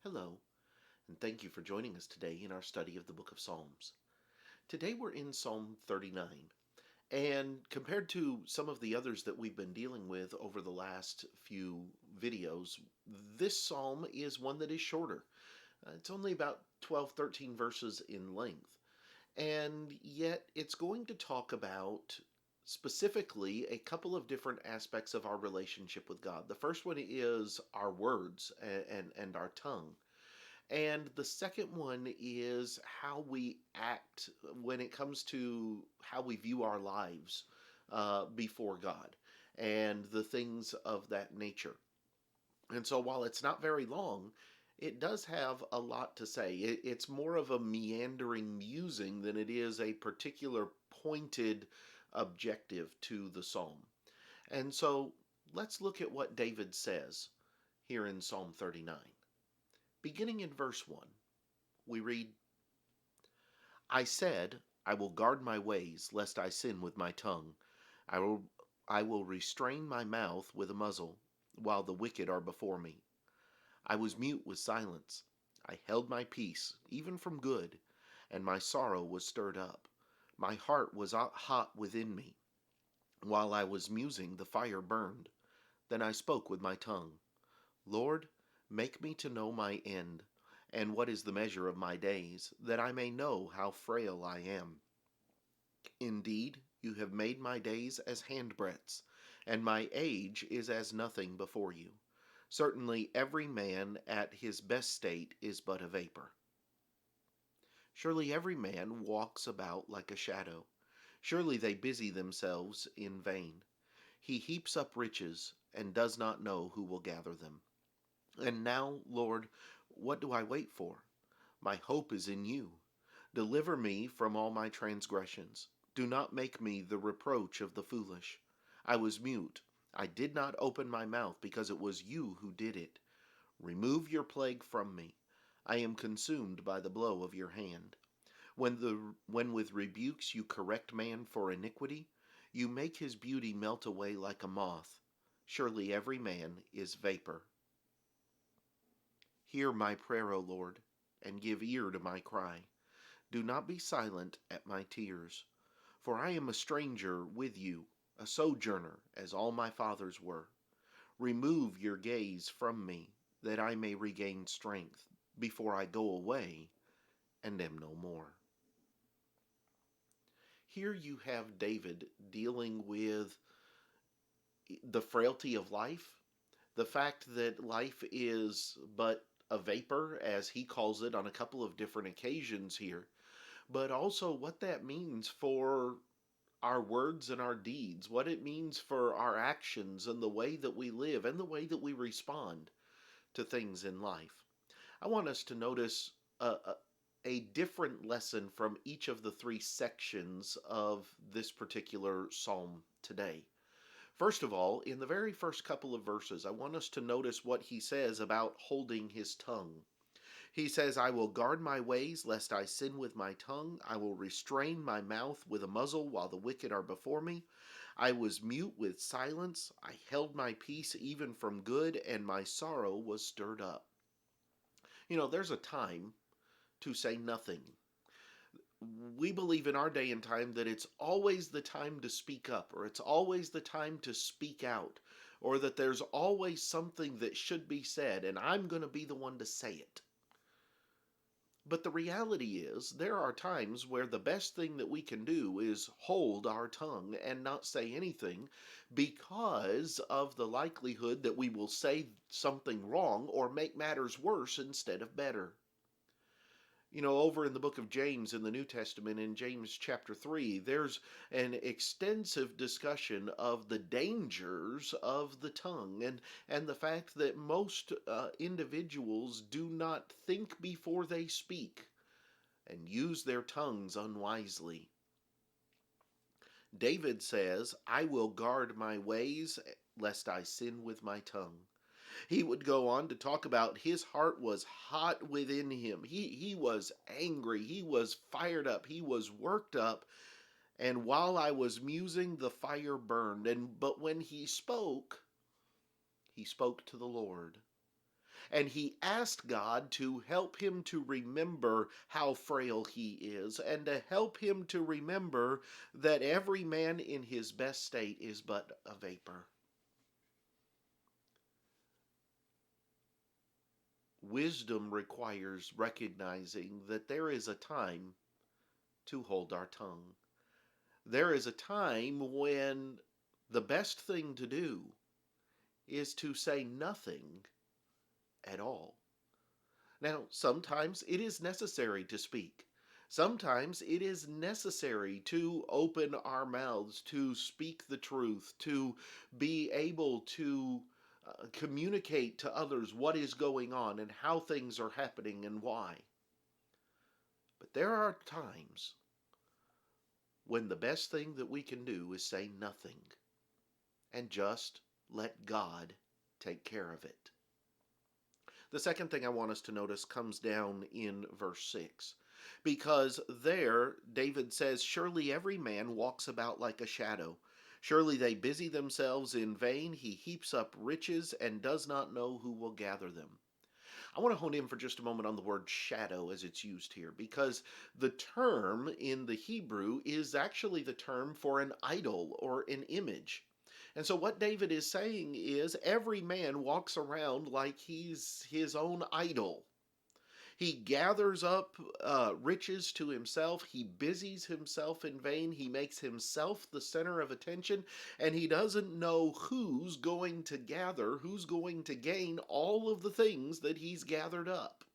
Hello, and thank you for joining us today in our study of the book of Psalms. Today we're in Psalm 39, and compared to some of the others that we've been dealing with over the last few videos, this psalm is one that is shorter. It's only about 12, 13 verses in length, and yet it's going to talk about specifically a couple of different aspects of our relationship with God. The first one is our words and our tongue. And the second one is how we act when it comes to how we view our lives before God and the things of that nature. And so while it's not very long, it does have a lot to say. It's more of a meandering musing than it is a particular pointed objective to the psalm. And so let's look at what David says here in Psalm 39. Beginning in verse 1, we read, I said, I will guard my ways, lest I sin with my tongue. I will, I will restrain my mouth with a muzzle, while the wicked are before me. I was mute with silence. I held my peace, even from good, and my sorrow was stirred up. My heart was hot within me. While I was musing, the fire burned. Then I spoke with my tongue. Lord, make me to know my end, and what is the measure of my days, that I may know how frail I am. Indeed, you have made my days as handbreadths, and my age is as nothing before you. Certainly every man at his best state is but a vapor. Surely every man walks about like a shadow. Surely they busy themselves in vain. He heaps up riches, and does not know who will gather them. And now, Lord, what do I wait for? My hope is in you. Deliver me from all my transgressions. Do not make me the reproach of the foolish. I was mute. I did not open my mouth because it was you who did it. Remove your plague from me. I am consumed by the blow of your hand. When with rebukes you correct man for iniquity, you make his beauty melt away like a moth. Surely every man is vapor. Hear my prayer, O Lord, and give ear to my cry. Do not be silent at my tears. For I am a stranger with you, a sojourner, as all my fathers were. Remove your gaze from me, that I may regain strength, before I go away and am no more. Here you have David dealing with the frailty of life, the fact that life is but a vapor, as he calls it on a couple of different occasions here, but also what that means for our words and our deeds, what it means for our actions and the way that we live and the way that we respond to things in life. I want us to notice a different lesson from each of the three sections of this particular psalm today. First of all, in the very first couple of verses, I want us to notice what he says about holding his tongue. He says, I will guard my ways lest I sin with my tongue. I will restrain my mouth with a muzzle while the wicked are before me. I was mute with silence. I held my peace even from good, and my sorrow was stirred up. You know, there's a time to say nothing. We believe in our day and time that it's always the time to speak up, or it's always the time to speak out, or that there's always something that should be said, and I'm going to be the one to say it. But the reality is, there are times where the best thing that we can do is hold our tongue and not say anything because of the likelihood that we will say something wrong or make matters worse instead of better. You know, over in the book of James in the New Testament, in James chapter 3, there's an extensive discussion of the dangers of the tongue and the fact that most individuals do not think before they speak and use their tongues unwisely. David says, I will guard my ways lest I sin with my tongue. He would go on to talk about his heart was hot within him. He was angry. He was fired up. He was worked up. And while I was musing, the fire burned. But when he spoke to the Lord. And he asked God to help him to remember how frail he is and to help him to remember that every man in his best state is but a vapor. Wisdom requires recognizing that there is a time to hold our tongue. There is a time when the best thing to do is to say nothing at all. Now, sometimes it is necessary to speak. Sometimes it is necessary to open our mouths, to speak the truth, to be able to communicate to others what is going on and how things are happening and why. But there are times when the best thing that we can do is say nothing and just let God take care of it. The second thing I want us to notice comes down in verse 6. Because there, David says, surely every man walks about like a shadow. Surely they busy themselves in vain. He heaps up riches and does not know who will gather them. I want to hone in for just a moment on the word shadow as it's used here, because the term in the Hebrew is actually the term for an idol or an image. And so what David is saying is every man walks around like he's his own idol. He gathers up riches to himself. He busies himself in vain. He makes himself the center of attention, and he doesn't know who's going to gather, who's going to gain all of the things that he's gathered up.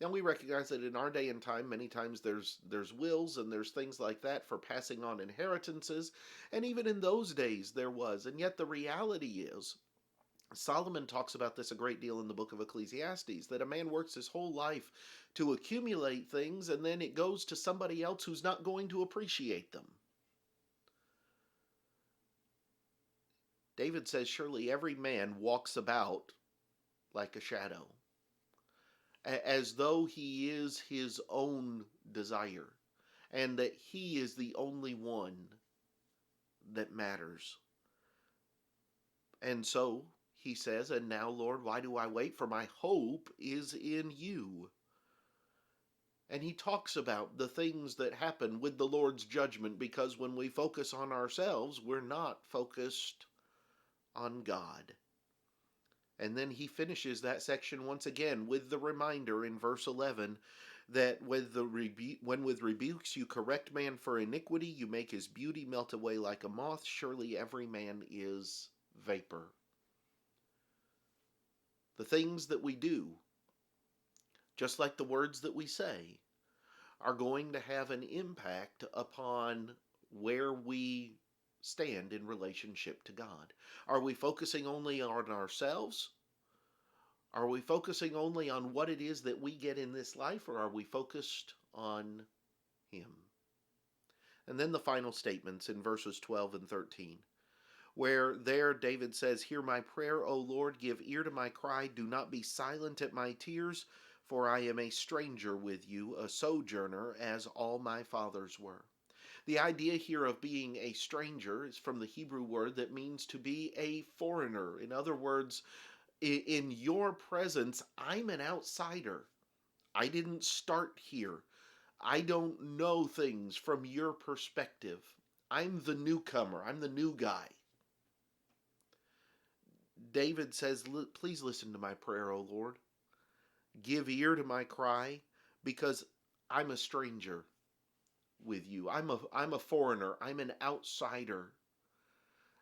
Now we recognize that in our day and time, many times there's wills and there's things like that for passing on inheritances, and even in those days there was. And yet the reality is, Solomon talks about this a great deal in the book of Ecclesiastes, that a man works his whole life to accumulate things and then it goes to somebody else who's not going to appreciate them. David says, surely every man walks about like a shadow, as though he is his own desire, and that he is the only one that matters. And so he says, and now, Lord, why do I wait? For my hope is in you. And he talks about the things that happen with the Lord's judgment, because when we focus on ourselves, we're not focused on God. And then he finishes that section once again with the reminder in verse 11 that when with rebukes you correct man for iniquity, you make his beauty melt away like a moth. Surely every man is vapor. The things that we do, just like the words that we say, are going to have an impact upon where we stand in relationship to God. Are we focusing only on ourselves? Are we focusing only on what it is that we get in this life, or are we focused on Him? And then the final statements in verses 12 and 13, where there David says, hear my prayer, O Lord, give ear to my cry, do not be silent at my tears, for I am a stranger with you, a sojourner, as all my fathers were. The idea here of being a stranger is from the Hebrew word that means to be a foreigner. In other words, in your presence, I'm an outsider. I didn't start here. I don't know things from your perspective. I'm the newcomer. I'm the new guy. David says, please listen to my prayer, O Lord. Give ear to my cry, because I'm a stranger with you. I'm a foreigner. I'm an outsider.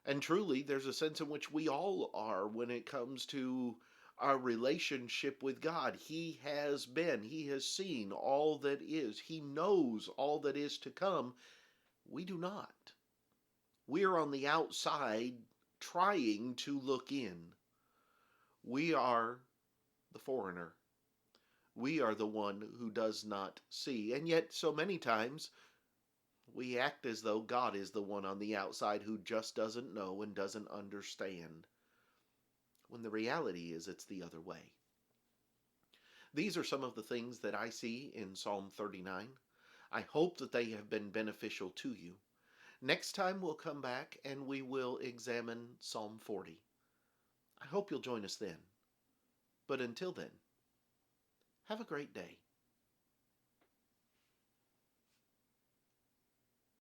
And truly, there's a sense in which we all are when it comes to our relationship with God. He has been, He has seen all that is. He knows all that is to come. We do not. We are on the outside trying to look in. We are the foreigner. We are the one who does not see. And yet, so many times, we act as though God is the one on the outside who just doesn't know and doesn't understand, when the reality is it's the other way. These are some of the things that I see in Psalm 39. I hope that they have been beneficial to you. Next time we'll come back and we will examine Psalm 40. I hope you'll join us then. But until then, have a great day.